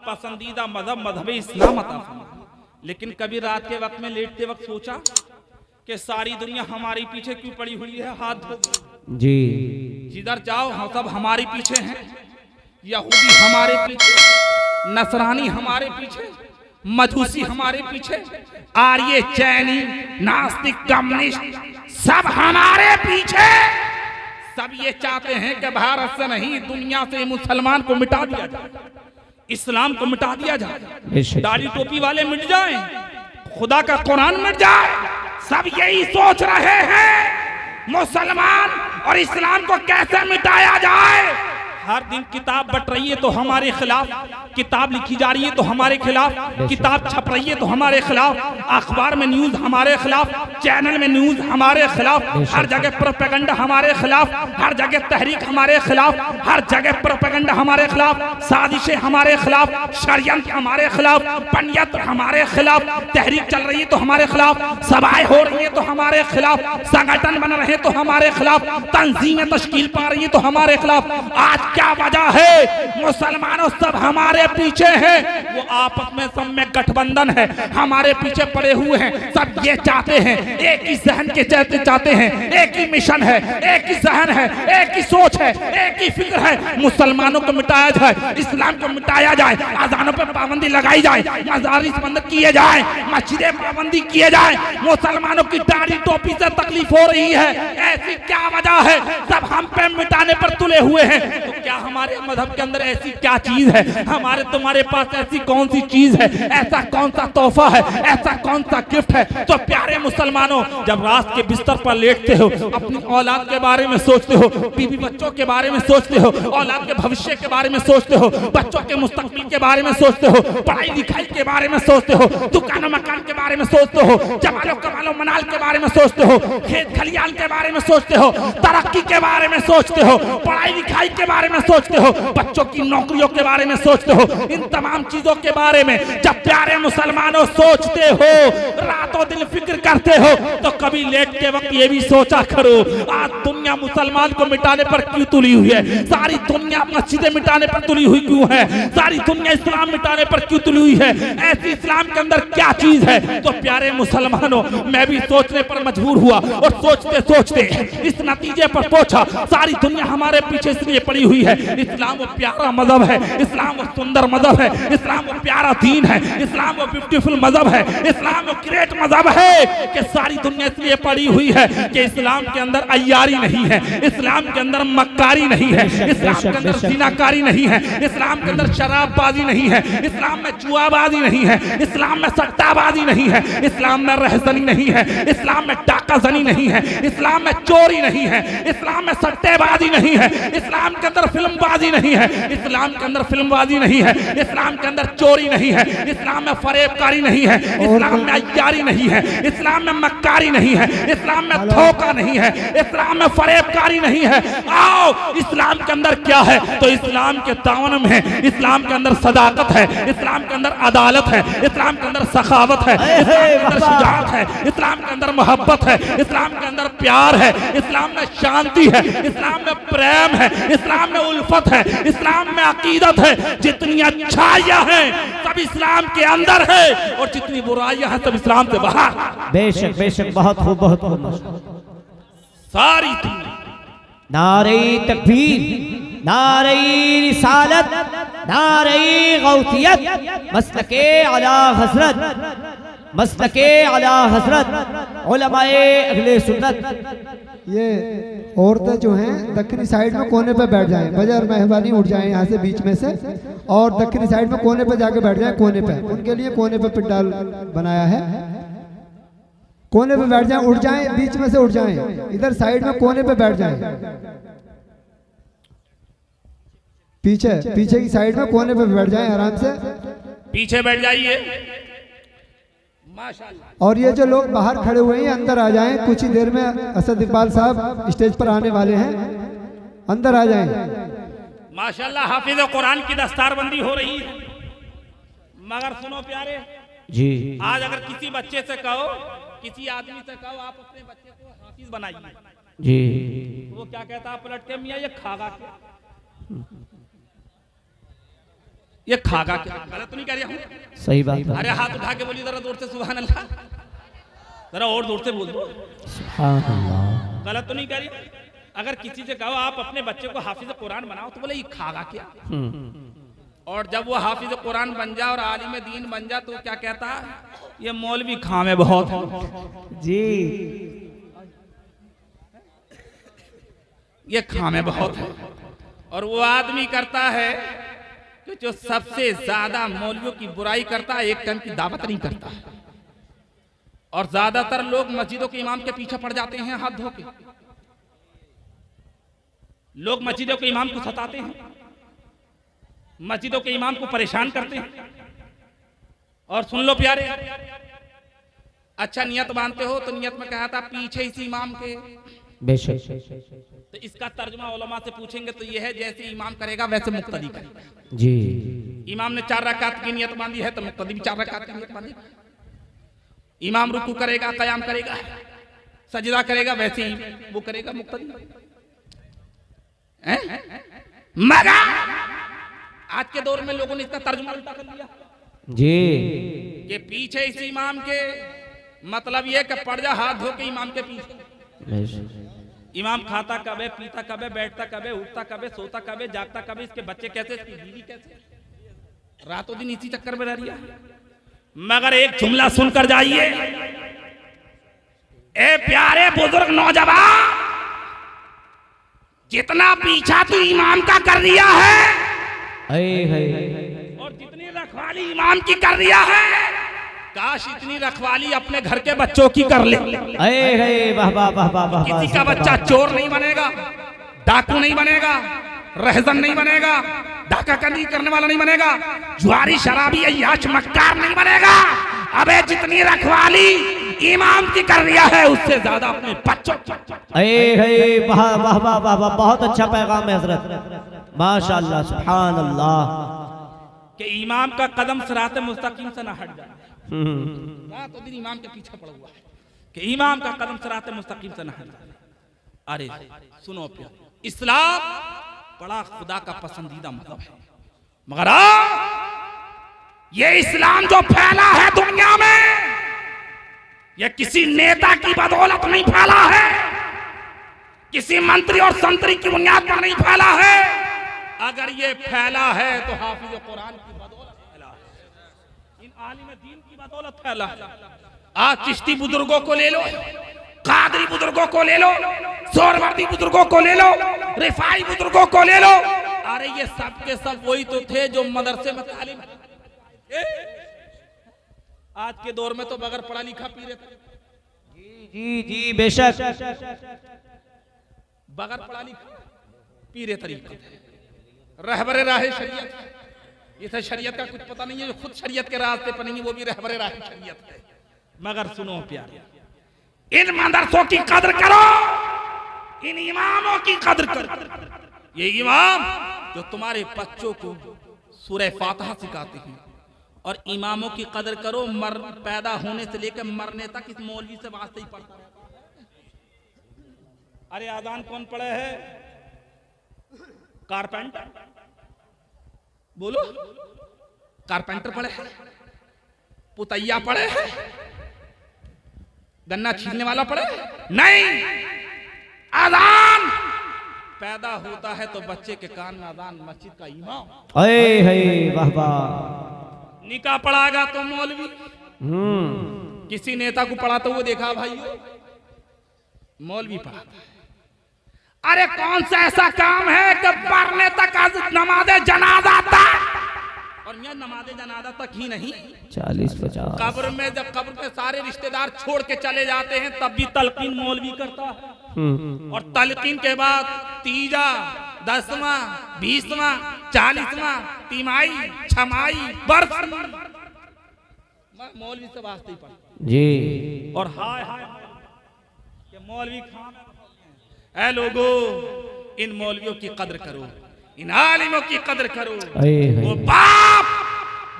पसंदीदा मजहब मजहब इस्लाम अता फरमा। लेकिन कभी रात के वक्त में लेटते वक्त सोचा कि सारी दुनिया हमारे पीछे क्यों पड़ी हुई है? हाथ धो जी, जिधर जाओ हम सब हमारे पीछे हैं। यहूदी हमारे पीछे, नसरानी हमारे पीछे, मजूसी हमारे पीछे, आर्य, चैनी, नास्तिक, कम्युनिस्ट सब हमारे पीछे। सब ये चाहते हैं कि भारत से नहीं दुनिया से मुसलमान को मिटा दिया जाए, इस्लाम को मिटा दिया जाए, दाढ़ी टोपी वाले मिट जाएं, खुदा का कुरान मिट जाए। सब यही सोच रहे हैं मुसलमान और इस्लाम को कैसे मिटाया जाए। हर दिन किताब बट रही है तो हमारे खिलाफ, किताब लिखी जा रही है तो हमारे खिलाफ, किताब छप रही है तो हमारे खिलाफ, अखबार में न्यूज हमारे खिलाफ, चैनल में न्यूज हमारे खिलाफ, हर जगह प्रोपेगेंडा हमारे खिलाफ, हर जगह तहरीक हमारे खिलाफ, हर जगह प्रोपेगेंडा हमारे खिलाफ, साजिशें हमारे खिलाफ, षड्यंत्र हमारे खिलाफ, पंडित हमारे खिलाफ, तहरीक चल रही है तो हमारे खिलाफ, सभाएं हो रही है तो हमारे खिलाफ, संगठन बन रहे तो हमारे खिलाफ, तंजीमें तश्कील पा रही है तो हमारे खिलाफ। आज क्या वजह है? मुसलमानों सब हमारे पीछे हैं। वो आपस में सब में गठबंधन है, हमारे पीछे पड़े हुए हैं। सब ये चाहते हैं, एक ही जहन के चाहते हैं, एक ही मिशन है, एक ही जहन है, एक ही सोच है, एक ही फिक्र है। मुसलमानों को मिटाया जाए, इस्लाम को मिटाया जाए, अजानों पर पाबंदी लगाई जाए, मजारिस बंद किए जाए, मस्जिदें पाबंदी किए जाए। मुसलमानों की दाढ़ी टोपी से तकलीफ हो रही है, ऐसी क्या वजह है? सब हम पे मिटाने पर तुले हुए हैं। तो क्या हमारे मजहब के अंदर ऐसी क्या चीज है? हमारे तुम्हारे पास ऐसी कौन सी चीज है? ऐसा कौन सा तोहफा है? ऐसा कौन सा गिफ्ट है? तो प्यारे मुसलमानों, जब रात के बिस्तर पर लेटते हो, अपनी औलाद के बारे में सोचते हो, बीवी बच्चों के बारे में सोचते हो, औलाद के भविष्य के बारे में सोचते हो, बच्चों के मुस्तकबिल के बारे में सोचते हो, पढ़ाई लिखाई के बारे में सोचते हो, दुकानों मकान के बारे में सोचते हो, जमालो कमालो मनाल के बारे में सोचते हो, खेत खलियान के बारे में सोचते हो, तरक्की के बारे में सोचते हो, पढ़ाई लिखाई के बारे में सोचते हो, बच्चों की नौकरियों के बारे में सोचते हो, इन तमाम चीजों के बारे में जब प्यारे मुसलमानों सोचते हो, रातों दिन फिक्र करते हो, तो कभी लेटते वक्त ये भी सोचा करो, आज दुनिया मुसलमान को मिटाने पर क्यों तुली हुई है? सारी दुनिया मस्जिदें मिटाने पर तुली हुई क्यों है? सारी दुनिया इस्लाम मिटाने पर क्यों तुली हुई है? ऐसी इस्लाम के अंदर क्या चीज है? तो प्यारे मुसलमानों, मैं भी सोचने पर मजबूर हुआ और सोचते सोचते इस नतीजे पर पहुंचा, सारी दुनिया हमारे पीछे इसलिए पड़ी हुई है। इस्लाम वो प्यारा मजहब है, इस्लाम वो सुंदर मजहब है, इस्लाम वो प्यारा दीन है, इस्लाम वो ब्यूटीफुल मजहब है, इस्लाम वो ग्रेट मजहब है कि सारी दुनिया इसलिए पड़ी हुई है कि इस्लाम के अंदर अय्यारी नहीं है, इस्लाम के अंदर मक्कारी नहीं है, इस्लाम के अंदर ज़िनाकारी नहीं है, इस्लाम के अंदर शराबबाजी नहीं है, इस्लाम में जुआबाजी नहीं है, इस्लाम में सट्टाबाजी नहीं है, इस्लाम में रहजनी नहीं है, इस्लाम में डाकाजनी नहीं है, इस्लाम में चोरी नहीं है, इस्लाम में सट्टेबाजी नहीं है, इस्लाम के अंदर फिल्मबाजी नहीं है, इस्लाम के अंदर फिल्मबाजी नहीं है, इस्लाम के अंदर चोरी नहीं है, इस्लाम में फरेबकारी नहीं है, इस्लाम में अय्यारी नहीं है, इस्लाम में मक्कारी नहीं है, इस्लाम में धोखा नहीं है, इस्लाम में फरेबकारी नहीं है। आओ इस्लाम के अंदर क्या है? तो इस्लाम के दामन में इस्लाम के अंदर सदाकत है, इस्लाम के अंदर अदालत है, इस्लाम के अंदर सखावत है, इस्लाम के अंदर शुजाअत है, इस्लाम के अंदर मोहब्बत है, इस्लाम के अंदर प्यार है, इस्लाम में शांति है, इस्लाम में प्रेम है, इस्लाम में उल्फत है, इस्लाम में अकीदत है। जितनी अच्छाइयां हैं सब इस्लाम के अंदर है और जितनी बुराइयां हैं सब इस्लाम से बाहर। बेशक बेशक, बहुत खूब बहुत खूब। सारी नारे तकबीर, नारे रिसालत, नारे गौसियत, मसलके आला हजरत, मसलके आला हजरत, उलमाए अहले सुन्नत। ये औरतें जो हैं दक्षिणी साइड में कोने पे बैठ जाएं, बजर मेहरबानी उठ जाएं यहाँ से बीच में से, और दक्षिणी साइड में कोने पे जाके बैठ जाएं, कोने पे उनके लिए कोने पे पंडाल बनाया है, कोने पे बैठ जाएं, उठ जाएं, बीच में से उठ जाएं, इधर साइड में कोने पे बैठ जाएं, पीछे पीछे की साइड में कोने पे बैठ जाएं, आराम से पीछे बैठ जाइए। माशाअल्लाह। और ये जो लोग बाहर खड़े हुए हैं अंदर आ जाएं, कुछ ही देर में असद इकबाल साहब स्टेज पर आने वाले हैं, अंदर आ जाएं। माशाअल्लाह, हाफिज कुरान की दस्तारबंदी हो रही है। मगर सुनो प्यारे जी, आज अगर किसी बच्चे से कहो, किसी आदमी से कहो आप अपने बच्चे को हाफिज बनाइए जी, तो वो क्या कहता है पलट के, मियां ये खागा ये खागा क्या? गलत तो नहीं कह रहा हूँ? सही बात है। अरे हाथ उठा के बोली जरा जोर से सुभान अल्लाह, जरा और जोर से बोल दो। सुभान अल्लाह। गलत तो नहीं कह रही? अगर किसी से कहो आप अपने बच्चे को हाफिज कुरान बनाओ तो बोले ये खागा क्या? और जब वो हाफिज कुरान बन जा और आलिम दीन बन जा तो क्या कहता है? ये मौलवी खामे बहुत है जी, ये खामे बहुत है। और वो आदमी करता है कि जो सबसे ज्यादा मौलवियों की बुराई करता है, एक टाइम की दावत नहीं करता है। और ज्यादातर लोग मस्जिदों के इमाम के पीछे पड़ जाते हैं हाथ धो के। लोग मस्जिदों के इमाम को सताते हैं, मस्जिदों के इमाम को परेशान करते हैं। और सुन लो प्यारे, अच्छा नियत मानते हो तो नियत में कहा था पीछे इसी इमाम के। बेशक। तो इसका तर्जुमा उलमा से पूछेंगे तो यह है जैसे इमाम करेगा वैसे मुक्तदी करेगा। जी, इमाम ने 4 रकात की नियत बांधी है तो मुक्तदी भी 4 रकात की नियत बांधी। इमाम रुकू करेगा, कयाम करेगा, सजदा करेगा, वैसे ही वो करेगा मुक्तदी। मगर आज के दौर में लोगों ने इसका तर्जुमा उल्टा कर लिया जी, कि पीछे इस इमाम के मतलब ये कि पड़ जा हाथ धो के इमाम के पीछे। इमाम खाता कब है, पीता कब है, बैठता कब है, उठता कब है, सोता कब है, जागता कब है, इसके बच्चे कैसे, इसकी बीवी कैसे, रातों दिन इसी चक्कर में रह रही है। मगर एक जुमला सुनकर जाइए, ए प्यारे बुजुर्ग नौजवान, जितना पीछा तू इमाम का कर रिया है और जितनी रखवाली इमाम की कर रिया है, काश इतनी रखवाली अपने घर के बच्चों की कर ले। वाह वाह वाह वाह। किसी का बच्चा चोर नहीं बनेगा, डाकू नहीं बनेगा, रहजन नहीं बनेगा, डाका करने वाला नहीं बनेगा, जुआरी शराबी अय्याश मक्कार नहीं बनेगा। अबे जितनी रखवाली इमाम की कर रिया है उससे ज्यादा अपने बच्चों। वाह वाह वाह वाह, बहुत अच्छा पैगाम है हजरत, माशाअल्लाह, सुभान अल्लाह। कि इमाम का कदम सिरात मुस्तकीम से ना हट जाए। तो दिन इमाम के पीछे पड़ा हुआ है कि इमाम का कदम सिरात मुस्तकीम से ना हट जाए। अरे सुनो प्यार, इस्लाम बड़ा खुदा का पसंदीदा मजहब है, मगर ये इस्लाम जो फैला है दुनिया में, ये किसी नेता की बदौलत नहीं फैला है, किसी मंत्री और संतरी की बुनियाद पर नहीं फैला है। अगर ये फैला है तो हाफिज कुरान की बदौलत फैला है, इन आलिम दीन की बदौलत फैला है। आज चिश्ती बुजुर्गों को ले लो, कादरी बुजुर्गों को ले लो, सोहरवर्दी बुजुर्गों को ले लो, रिफाई बुजुर्गों को ले लो। अरे ये सब के सब वही तो थे जो मदरसे में तालीम। आज के दौर में तो बगैर पढ़ा लिखा पी रहे थे। जी जी बेशक, बगैर पढ़ा लिखा पी रहे तरीके रहबरे राहे शरीयत। इसे शरीयत का कुछ पता नहीं है, जो खुद शरीयत के रास्ते पर नहीं, वो भी रहबरे राहे शरीयत है। मगर सुनो प्यारे, इन मदरसों की कदर करो, इन इमामों की कदर करो। ये इमाम जो तुम्हारे बच्चों को सूरह फातिहा सिखाते हैं, और इमामों की कदर करो। पैदा होने से लेकर मरने तक इस मौलवी से वास्ते ही पढ़ता है। अरे आजान कौन पढ़े है? कारपेंटर, बोलो, कारपेंटर पढ़े है, पुतैया पढ़े है, गन्ना छीलने वाला पढ़े नहीं। आजान पैदा होता है तो बच्चे के कान में आजान, मस्जिद का इमाम। वाह वाह। निकाह पढ़ाएगा तो मौलवी। किसी नेता को पढ़ाता हुआ देखा भाई? मौलवी पढ़ाता है। अरे कौन सा ऐसा काम है कि पढ़ने तक नमाज़े जनाजा तक, और ये नमाज़े जनाजा तक ही नहीं, 40-50 कब्र में जब कब्र पे सारे रिश्तेदार छोड़ के चले जाते हैं तब भी तलकीन मौलवी करता है। और तलकीन के बाद तीजा, 10वां, 20वां, 40वां, तिमाही, छमाही, बरस मौलवी से वास्ते ही पढ़ता जी। और हाय हाय कि मौलवी खान। ऐ लोगो, इन मौलवियों की कदर करो, इन आलिमों की कदर करो। वो बाप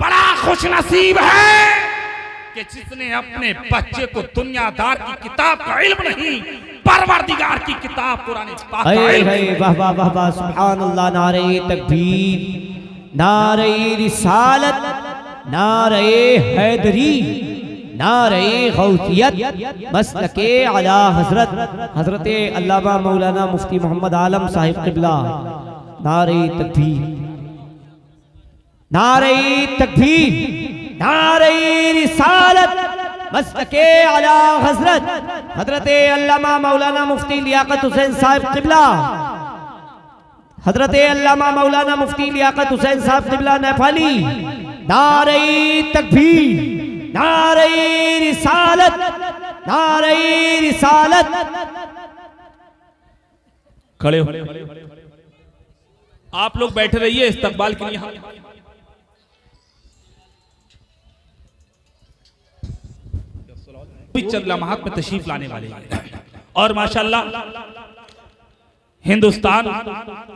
बड़ा खुश नसीब है कि जिसने अपने बच्चे को दुनियादार की किताब का इल्म नहीं, परवरदिगार की किताब कुरान पाक का इल्म। वाह वाह वाह वाह, सुभान अल्लाह, नारे तकबीर, नारे रिसालत, नारे हैदरी, नारे गौसियत, मसलके आला हजरत हजरत अल्लामा मौलाना मुफ्ती मोहम्मद आलम साहिब क़िबला। नारे तकबीर, नारे तकबीर, नारे रिसालत, मसलके आला हजरत हजरत अल्लामा मौलाना मुफ्ती लियाकत हुसैन साहिब क़िबला। हजरत अल्लामा मौलाना मुफ्ती लियाकत हुसैन साहिब क़िबला नेपाली। नारे तकबीर, नारे रिसालत, नारे रिसालत। खड़े हो, आप लोग बैठे रहिए इस्तकबाल के लिए। चंद लम्हात में तशरीफ लाने वाले हैं और माशाल्लाह हिंदुस्तान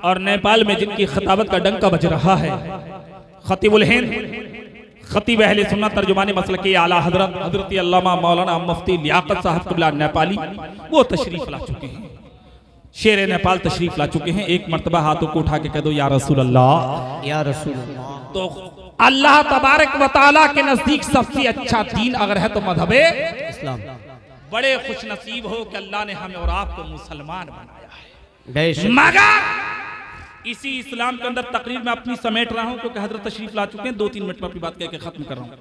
और नेपाल में जिनकी खिताबत का डंका बज रहा है, खतीबुल हिंद, खतीब अहले सुन्नत, तर्जुमानी मसलक के आला हजरत हजरत अल्लामा मौलाना मुफ्ती लियाकत साहब क़िबला नेपाली, वो तशरीफ ला चुके हैं। शेर नेपाल तशरीफ ला चुके हैं। एक मर्तबा हाथों को उठा के कह दो या रसूल अल्लाह, या रसूल अल्लाह। तो अल्लाह तबारक व तआला के नजदीक सबसे अच्छा दीन अगर है तो मजहबे इस्लाम। बड़े खुश नसीब हो कि अल्लाह ने हमें और आपको मुसलमान बनाया है। मगर इसी इस्लाम के अंदर तकरीर में अपनी समेट रहा हूं क्योंकि हजरत तशरीफ ला चुके हैं। 2-3 मिनट में अपनी बात कहकर खत्म कर रहा हूं।